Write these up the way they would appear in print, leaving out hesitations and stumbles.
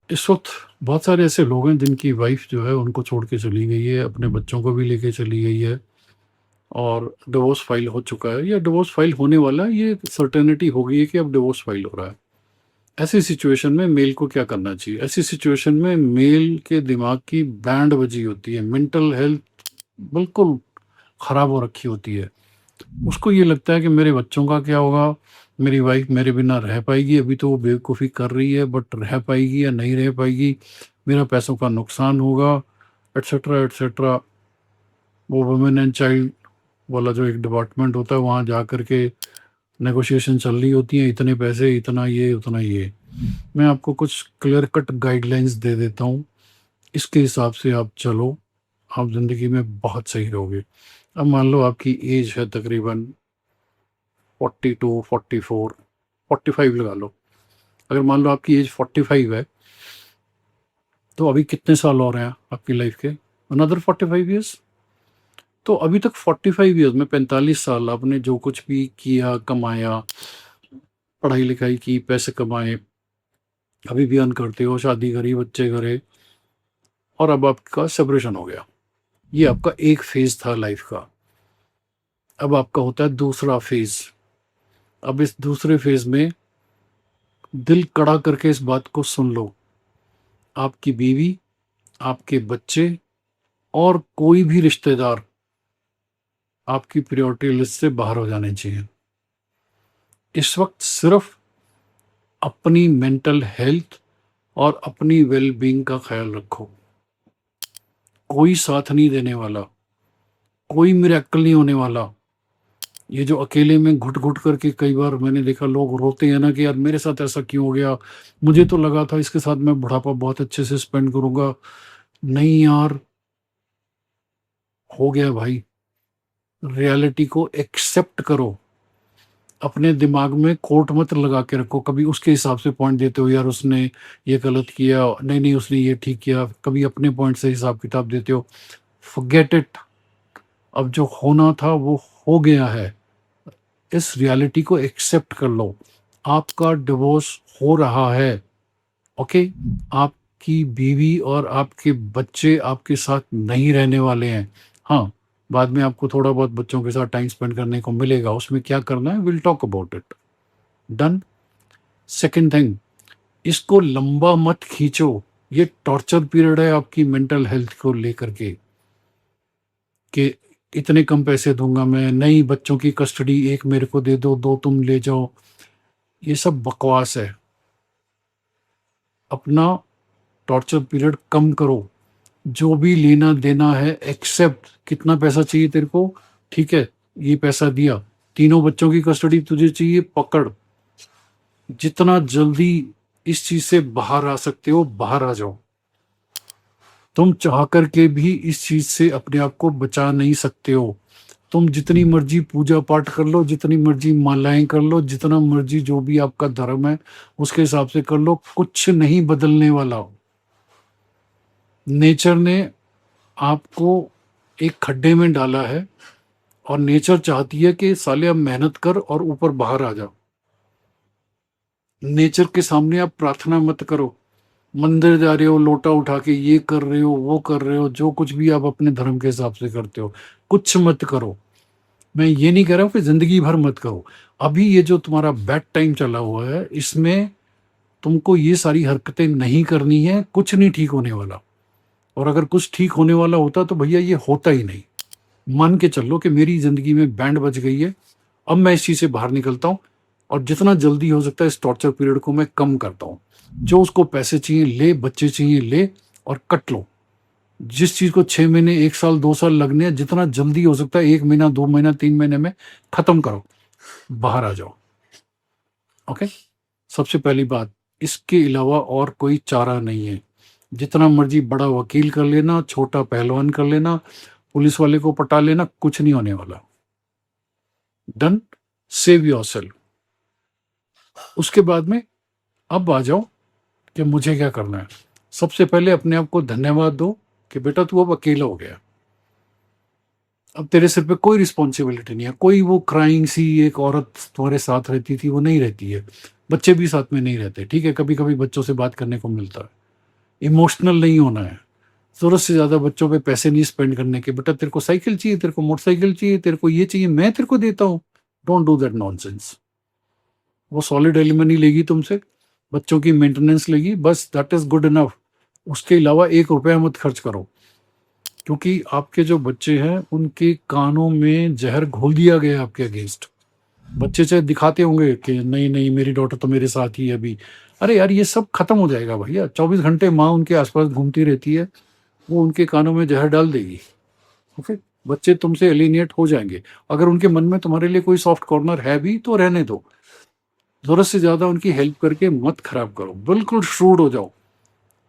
इस वक़्त बहुत सारे ऐसे लोग हैं जिनकी वाइफ़ जो है उनको छोड़ के चली गई है, अपने बच्चों को भी लेके चली गई है और डिवोर्स फ़ाइल हो चुका है या डिवोर्स फ़ाइल होने वाला है, ये सर्टेनिटी हो गई है कि अब डिवोर्स फ़ाइल हो रहा है। ऐसी सिचुएशन में मेल को क्या करना चाहिए? ऐसी सिचुएशन में मेल के दिमाग की बैंड बजी होती है, मेंटल हेल्थ बिल्कुल ख़राब हो रखी होती है। उसको ये लगता है कि मेरे बच्चों का क्या होगा? मेरी वाइफ़ मेरे बिना रह पाएगी, अभी तो वो बेवकूफ़ी कर रही है बट रह पाएगी या नहीं रह पाएगी? मेरा पैसों का नुकसान होगा, एटसेट्रा, एटसेट्रा। वो वुमेन एंड चाइल्ड वाला जो एक डिपार्टमेंट होता है, वहाँ जा कर के नेगोशिएशन चल रही होती है, इतने पैसे, इतना ये, उतना ये। मैं आपको कुछ क्लियर कट गाइडलाइंस दे देता हूँ, इसके हिसाब से आप चलो, आप ज़िंदगी में बहुत सही रहोगे। अब मान लो आपकी एज है तकरीबन 42, 44, 45 लगा लो। अगर मान लो आपकी एज 45 है, तो अभी कितने साल और हैं आपकी लाइफ के? Another 45 years. तो अभी तक 45 ईयर्स में 45 साल आपने जो कुछ भी किया, कमाया, पढ़ाई लिखाई की, पैसे कमाए, अभी भी अर्न करते हो, शादी करी, बच्चे करे और अब आपका सेपरेशन हो गया। ये आपका एक फेज था लाइफ का। अब आपका होता है दूसरा फेज। अब इस दूसरे फेज में दिल कड़ा करके इस बात को सुन लो, आपकी बीवी, आपके बच्चे और कोई भी रिश्तेदार आपकी प्रायोरिटी लिस्ट से बाहर हो जाने चाहिए। इस वक्त सिर्फ अपनी मेंटल हेल्थ और अपनी वेल बीइंग का ख्याल रखो। कोई साथ नहीं देने वाला, कोई मिरेकल नहीं होने वाला। ये जो अकेले में घुट-घुट करके कई बार मैंने देखा लोग रोते हैं ना कि यार मेरे साथ ऐसा क्यों हो गया? मुझे तो लगा था इसके साथ मैं बुढ़ापा बहुत अच्छे से स्पेंड करूँगा। नहीं यार, हो गया भाई। रियलिटी को एक्सेप्ट करो। अपने दिमाग में कोट मत लगा के रखो, कभी उसके हिसाब से पॉइंट देते हो, यार उसने ये गलत किया, नहीं उसने ये ठीक किया, कभी अपने पॉइंट से हिसाब किताब देते हो। Forget it. अब जो होना था वो हो गया है। इस रियलिटी को एक्सेप्ट कर लो। आपका डिवोर्स हो रहा है, ओके? आपकी बीवी और आपके बच्चे आपके साथ नहीं रहने वाले हैं। हाँ, बाद में आपको थोड़ा बहुत बच्चों के साथ टाइम स्पेंड करने को मिलेगा, उसमें क्या करना है, will talk about it. Done. Second thing, इसको लंबा मत खींचो। ये टॉर्चर पीरियड है आपकी मेंटल हेल्थ को लेकर के, कि इतने कम पैसे दूंगा मैं, नहीं बच्चों की कस्टडी एक मेरे को दे दो, दो तुम ले जाओ। ये सब बकवास है। अपना टॉर्चर पीरियड कम करो। जो भी लेना देना है एक्सेप्ट। कितना पैसा चाहिए तेरे को? ठीक है, ये पैसा दिया। तीनों बच्चों की कस्टडी तुझे चाहिए, पकड़। जितना जल्दी इस चीज से बाहर आ सकते हो बाहर आ जाओ। तुम चाह करके भी इस चीज से अपने आप को बचा नहीं सकते हो। तुम जितनी मर्जी पूजा पाठ कर लो, जितनी मर्जी मालाएं कर लो, जितना मर्जी जो भी आपका धर्म है उसके हिसाब से कर लो, कुछ नहीं बदलने वाला। नेचर ने आपको एक खड्डे में डाला है और नेचर चाहती है कि साले अब मेहनत कर और ऊपर बाहर आ जा। नेचर के सामने आप प्रार्थना मत करो। मंदिर जा रहे हो, लोटा उठा के ये कर रहे हो, वो कर रहे हो, जो कुछ भी आप अपने धर्म के हिसाब से करते हो, कुछ मत करो। मैं ये नहीं कह रहा हूँ कि जिंदगी भर मत करो। अभी ये जो तुम्हारा बैड टाइम चला हुआ है, इसमें तुमको ये सारी हरकतें नहीं करनी है, कुछ नहीं ठीक होने वाला। और अगर कुछ ठीक होने वाला होता तो भैया ये होता ही नहीं। मान के चलो कि मेरी ज़िंदगी में बैंड बज गई है, अब मैं इस चीज़ से बाहर निकलता हूँ और जितना जल्दी हो सकता है इस टॉर्चर पीरियड को मैं कम करता हूँ। जो उसको पैसे चाहिए ले, बच्चे चाहिए ले और कट लो। जिस चीज़ को 6 महीने, 1 साल, 2 साल लगने हैं, जितना जल्दी हो सकता है 1 महीना, 2 महीना, 3 महीने में खत्म करो, बाहर आ जाओ, ओके? सबसे पहली बात, इसके अलावा और कोई चारा नहीं है। जितना मर्ज़ी बड़ा वकील कर लेना, छोटा पहलवान कर लेना, पुलिस वाले को पटा लेना, कुछ नहीं होने वाला। डन। Save yourself. उसके बाद में अब आ जाओ कि मुझे क्या करना है। सबसे पहले अपने आप को धन्यवाद दो कि बेटा तू अब अकेला हो गया। अब तेरे सिर पे कोई रिस्पॉन्सिबिलिटी नहीं है। कोई वो क्राइंग सी एक औरत तुम्हारे साथ रहती थी, वो नहीं रहती है। बच्चे भी साथ में नहीं रहते, ठीक है? कभी कभी बच्चों से बात करने को मिलता है, इमोशनल नहीं होना है, ज़रूरत से ज़्यादा बच्चों पे पैसे नहीं स्पेंड करने के। बेटा तेरे को साइकिल चाहिए, तेरे को मोटरसाइकिल चाहिए, तेरे को ये चाहिए, मैं तेरे को देता हूँ। Don't do that nonsense. वो सॉलिड एलिमनी लेगी तुमसे, बच्चों की मेंटेनेंस लेगी, बस दैट इज़ गुड इनफ। उसके अलावा 1 रुपया मत खर्च करो, क्योंकि आपके जो बच्चे हैं उनके कानों में ज़हर घोल दिया गया है आपके अगेंस्ट। बच्चे चाहे दिखाते होंगे कि नहीं नहीं मेरी डॉटर तो मेरे साथ ही है अभी। अरे यार ये सब खत्म हो जाएगा भैया, 24 घंटे माँ उनके आसपास घूमती रहती है, वो उनके कानों में जहर डाल देगी। ओके, बच्चे तुमसे एलिनिएट हो जाएंगे। अगर उनके मन में तुम्हारे लिए कोई सॉफ्ट कॉर्नर है भी तो रहने दो, जरूरत से ज्यादा उनकी हेल्प करके मत खराब करो, बिल्कुल श्रूड हो जाओ।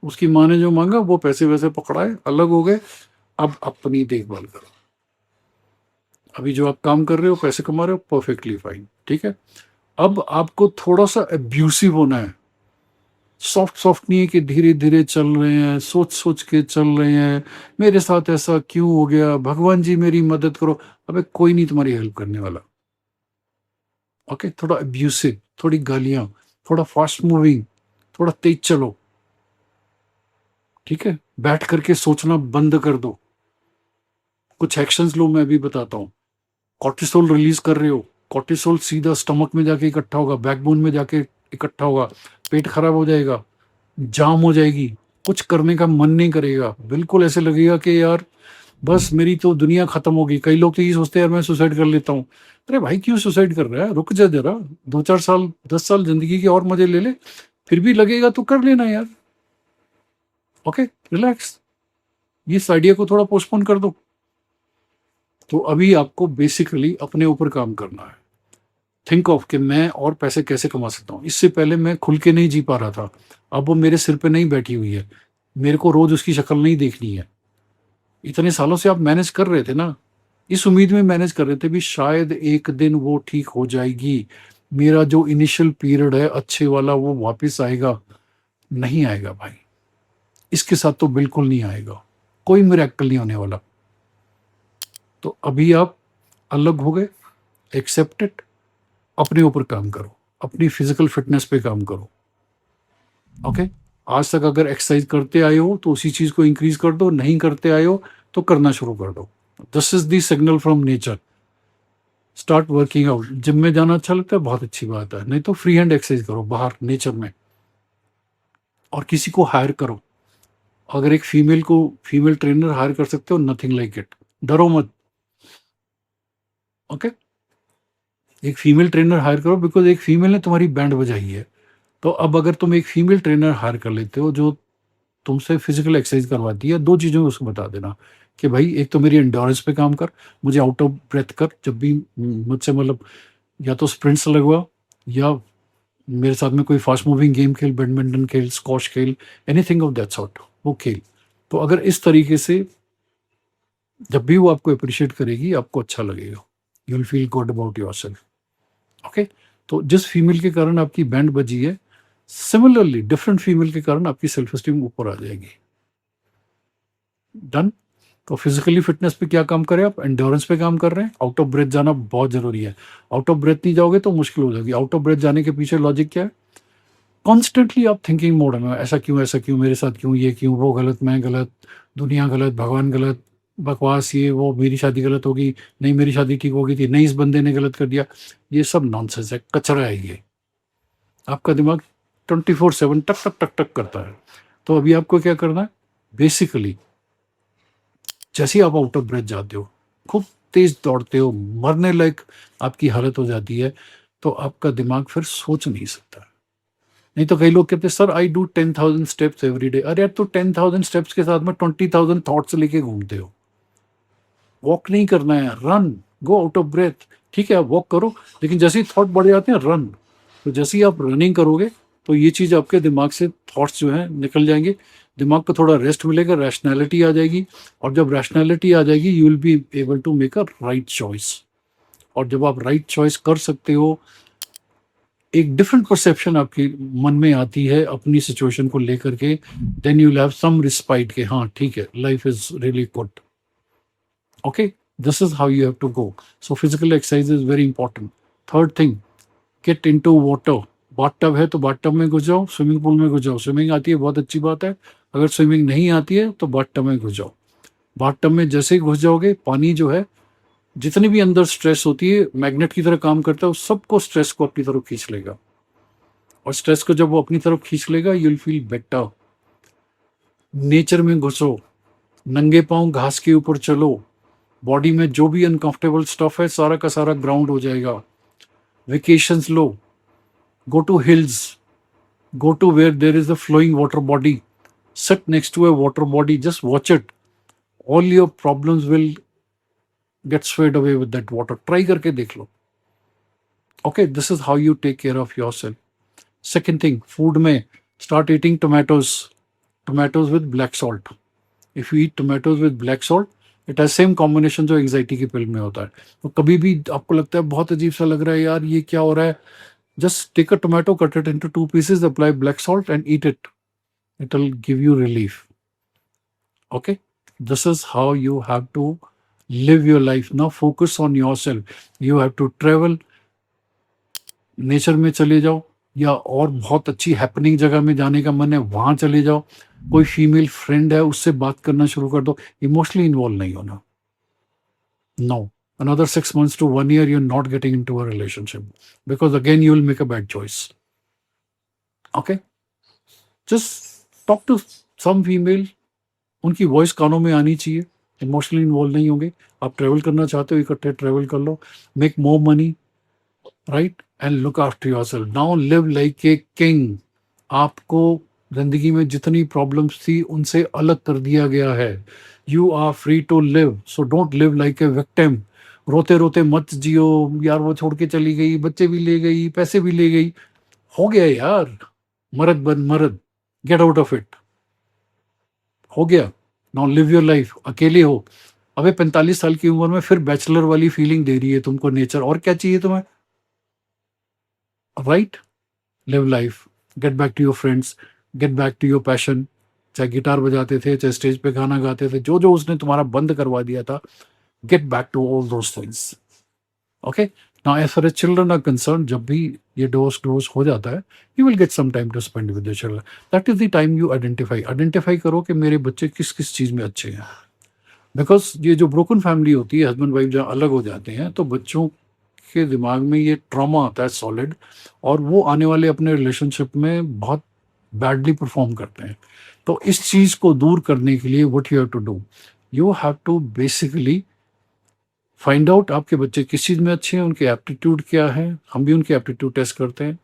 उसकी माँ ने जो मांगा वो पैसे वैसे पकड़ाए, अलग हो गए, अब अपनी देखभाल करो। अभी जो आप काम कर रहे हो, पैसे कमा रहे हो, परफेक्टली फाइन, ठीक है। अब आपको थोड़ा सा अब्यूसिव होना है, सॉफ्ट सॉफ्ट नहीं है कि धीरे धीरे चल रहे हैं, सोच सोच के चल रहे हैं, मेरे साथ ऐसा क्यों हो गया, भगवान जी मेरी मदद करो। अबे कोई नहीं तुम्हारी हेल्प करने वाला। ओके, थोड़ा अब्यूसिव, थोड़ी गालियां, थोड़ा फास्ट मूविंग, थोड़ा तेज चलो, ठीक है। बैठ करके सोचना बंद कर दो, कुछ एक्शंस लो, मैं अभी बताता हूँ। कॉर्टिसोल रिलीज कर रहे हो, कॉर्टिसोल सीधा स्टमक में जाके इकट्ठा होगा, बैकबोन में जाके इकट्ठा होगा, पेट खराब हो जाएगा, जाम हो जाएगी, कुछ करने का मन नहीं करेगा, बिल्कुल ऐसे लगेगा कि यार बस मेरी तो दुनिया खत्म होगी। कई लोग तो ये सोचते हैं यार मैं सुसाइड कर लेता हूँ। अरे भाई क्यों सुसाइड कर रहा है, रुक जा जरा, 2-4 साल 10 साल जिंदगी के और मजे ले ले, फिर भी लगेगा तो कर लेना यार। ओके, रिलैक्स, ये इस आइडिया को थोड़ा पोस्टपोन कर दो। तो अभी आपको बेसिकली अपने ऊपर काम करना है। थिंक ऑफ कि मैं और पैसे कैसे कमा सकता हूँ। इससे पहले मैं खुल के नहीं जी पा रहा था, अब वो मेरे सिर पे नहीं बैठी हुई है, मेरे को रोज उसकी शक्ल नहीं देखनी है। इतने सालों से आप मैनेज कर रहे थे ना, इस उम्मीद में मैनेज कर रहे थे भी शायद एक दिन वो ठीक हो जाएगी, मेरा जो इनिशियल पीरियड है अच्छे वाला वो वापस आएगा। नहीं आएगा भाई, इसके साथ तो बिल्कुल नहीं आएगा, कोई मिरेकल नहीं होने वाला। तो अभी आप अलग हो गए, एक्सेप्ट इट, अपने ऊपर काम करो, अपनी फिजिकल फिटनेस पे काम करो। ओके, आज तक अगर एक्सरसाइज करते आए हो तो उसी चीज को इंक्रीज कर दो, नहीं करते आए हो तो करना शुरू कर दो। This is the signal from nature, start working out. Gym में जाना अच्छा लगता है, बहुत अच्छी बात है, नहीं तो फ्री हैंड एक्सरसाइज करो बाहर नेचर में, और किसी को हायर करो। अगर एक फीमेल को फीमेल ट्रेनर हायर कर सकते हो, नथिंग लाइक इट, डरो मत। ओके, एक फीमेल ट्रेनर हायर करो, बिकॉज एक फीमेल ने तुम्हारी बैंड बजाई है। तो अब अगर तुम एक फीमेल ट्रेनर हायर कर लेते हो जो तुमसे फिजिकल एक्सरसाइज करवाती है, दो चीज़ों में उसको बता देना कि भाई एक तो मेरी एंडोरेंस पे काम कर, मुझे आउट ऑफ ब्रेथ कर जब भी मुझसे, मतलब या तो स्प्रिंट्स लगवा, या मेरे साथ में कोई फास्ट मूविंग गेम खेल, बैडमिंटन खेल, स्कॉश खेल, एनीथिंग ऑफ दैट सॉर्ट, वो खेल। तो अगर इस तरीके से जब भी वो आपको अप्रिशिएट करेगी, आपको अच्छा लगेगा, you will feel good about yourself. Okay, तो जिस फीमेल के कारण आपकी बैंड बजी है, सिमिलरली डिफरेंट फीमेल के कारण आपकी सेल्फ एस्टीम ऊपर आ जाएगी। डन। तो फिजिकली फिटनेस पे क्या काम करें आप, एंड्योरेंस पे काम कर रहे हैं, आउट ऑफ ब्रेथ जाना बहुत जरूरी है। आउट ऑफ ब्रेथ नहीं जाओगे तो मुश्किल हो जाएगी। आउट ऑफ ब्रेथ जाने के पीछे लॉजिक क्या है, कॉन्स्टेंटली आप थिंकिंग मोड में, ऐसा क्यों, ऐसा क्यों, मेरे साथ क्यों, ये क्यों, वो गलत, मैं गलत, दुनिया गलत, भगवान गलत, बकवास, ये वो, मेरी शादी गलत होगी, नहीं मेरी शादी ठीक होगी थी, नहीं इस बंदे ने गलत कर दिया। ये सब नॉनसेंस है, कचरा है ये। आपका दिमाग 24/7 टक टक टक टक करता है। तो अभी आपको क्या करना है, बेसिकली जैसे ही आप आउट ऑफ ब्रेथ जाते हो, खूब तेज दौड़ते हो, मरने लायक आपकी हालत हो जाती है, तो आपका दिमाग फिर सोच नहीं सकता। नहीं तो कई लोग कहते हैं sir I do 10,000 steps every day. अरे यार तो 10,000 स्टेप्स के साथ में 20,000 थॉट्स लेके घूमते हो। वॉक नहीं करना है, run, go out of breath. ठीक है आप वॉक करो, लेकिन जैसे ही थॉट बढ़ जाते हैं, रन। तो जैसे ही आप रनिंग करोगे तो ये चीज़ आपके दिमाग से थॉट्स जो हैं निकल जाएंगे, दिमाग को थोड़ा रेस्ट मिलेगा, रैशनैलिटी आ जाएगी, और जब रैशनैलिटी आ जाएगी you will be able to make a right choice. और जब आप राइट चॉइस कर सकते हो, एक डिफरेंट परसेप्शन आपके मन में आती है अपनी सिचुएशन को लेकर के, then you will have some respite के हाँ ठीक है, life is really good. Okay, this is how you have to go. So physical exercise is very important. Third thing, get into water. Bathtub है तो bathtub में घुस जाओ, swimming pool में घुस जाओ। स्विमिंग आती है बहुत अच्छी बात है, अगर स्विमिंग नहीं आती है तो बाथटब में घुस जाओ। बाथटब में जैसे ही घुस जाओगे, पानी जो है, जितनी भी अंदर स्ट्रेस होती है, मैग्नेट की तरह काम करता है, उस सबको, स्ट्रेस को अपनी तरफ खींच लेगा। और स्ट्रेस को जब वो अपनी तरफ खींच लेगा, you will feel better. Nature में घुसो, नंगे पांव घास के ऊपर चलो, बॉडी में जो भी अनकंफर्टेबल स्टफ है सारा का सारा ग्राउंड हो जाएगा। वेकेशंस लो, go to hills, go to where there is a flowing water body, sit next to a water body, just watch it. All your problems will get swayed away with that water. Try करके देख लो. Okay, this is how you take care of yourself. Second thing, food में start eating tomatoes with black salt. If you eat tomatoes with black salt, it has same combination जो anxiety की पिल में होता है। तो कभी भी आपको लगता है बहुत अजीब सा लग रहा है यार, ये क्या हो रहा है, just take a tomato, cut it into 2 pieces, apply black salt and eat it. It will give you relief. Okay, this is how you have to live your life. Now focus on yourself. You have to travel, nature में चले जाओ, या और बहुत अच्छी happening जगह में जाने का मन है वहां चले जाओ। कोई फीमेल फ्रेंड है उससे बात करना शुरू कर दो, इमोशनली इन्वॉल्व नहीं होना। No, another 6 months to 1 year you're not getting into a relationship, because again you will make a bad choice. Okay, just talk to some female, उनकी वॉइस कानों में आनी चाहिए, इमोशनली इन्वॉल्व नहीं होंगे। आप ट्रेवल करना चाहते हो, इकट्ठे ट्रेवल कर लो, make more money, right, and look after yourself. Now live like a king. आपको जिंदगी में जितनी प्रॉब्लम्स थी उनसे अलग कर दिया गया है। You are free to live, so don't live like a victim. रोते रोते मत जियो, यार वो छोड़ के चली गई, बच्चे भी ले गई, पैसे भी ले गई, हो गया यार, मर्द बन मर्द, गेट आउट ऑफ इट, हो गया। Now live your life. अकेले हो, अबे 45 साल की उम्र में फिर बैचलर वाली फीलिंग दे रही है तुमको नेचर, और क्या चाहिए तुम्हें, right? Live life, get back to your friends, get back to your passion. चाहे गिटार बजाते थे, चाहे स्टेज पे गाना गाते थे, जो जो उसने तुम्हारा बंद करवा दिया था, get back to all those things. Okay, now as far as children are concerned, जब भी ये डोज हो जाता है, you will get some time to spend with your children. That is the time you identify करो कि मेरे बच्चे किस किस चीज़ में अच्छे हैं। बिकॉज ये जो ब्रोकन फैमिली होती है, हस्बैंड वाइफ जहाँ अलग हो जाते हैं, तो बच्चों के दिमाग में ये ट्रॉमा आता है सॉलिड, और वो आने वाले अपने रिलेशनशिप में बहुत बैडली परफॉर्म करते हैं। तो इस चीज़ को दूर करने के लिए what you have to do, you have to basically find out आपके बच्चे किस चीज़ में अच्छे हैं, उनके एप्टीट्यूड क्या है, हम भी उनके एप्टीट्यूड टेस्ट करते हैं,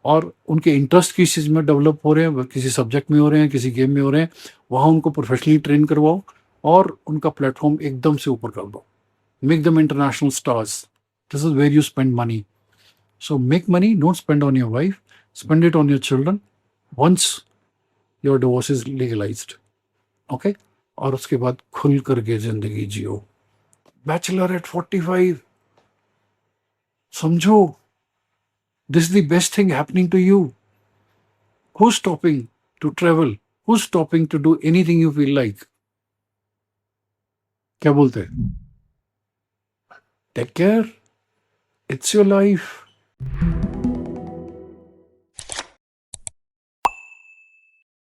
और उनके इंटरेस्ट किस चीज़ में डेवलप हो रहे हैं, किसी सब्जेक्ट में हो रहे हैं, किसी गेम में हो रहे हैं, वहाँ उनको प्रोफेशनली ट्रेन करवाओ और उनका प्लेटफॉर्म एकदम से ऊपर कर दो। Make them international stars. This is where you spend money. So make money, don't spend on your wife, spend it on your children once your divorce is legalised. Okay, और उसके बाद खुल करके जिंदगी जियो। बैचलर एट 45, समझो, this is the best thing happening to you. Who's stopping to travel? Who's stopping to do anything you feel like? क्या बोलते हैं? Take care. It's your life.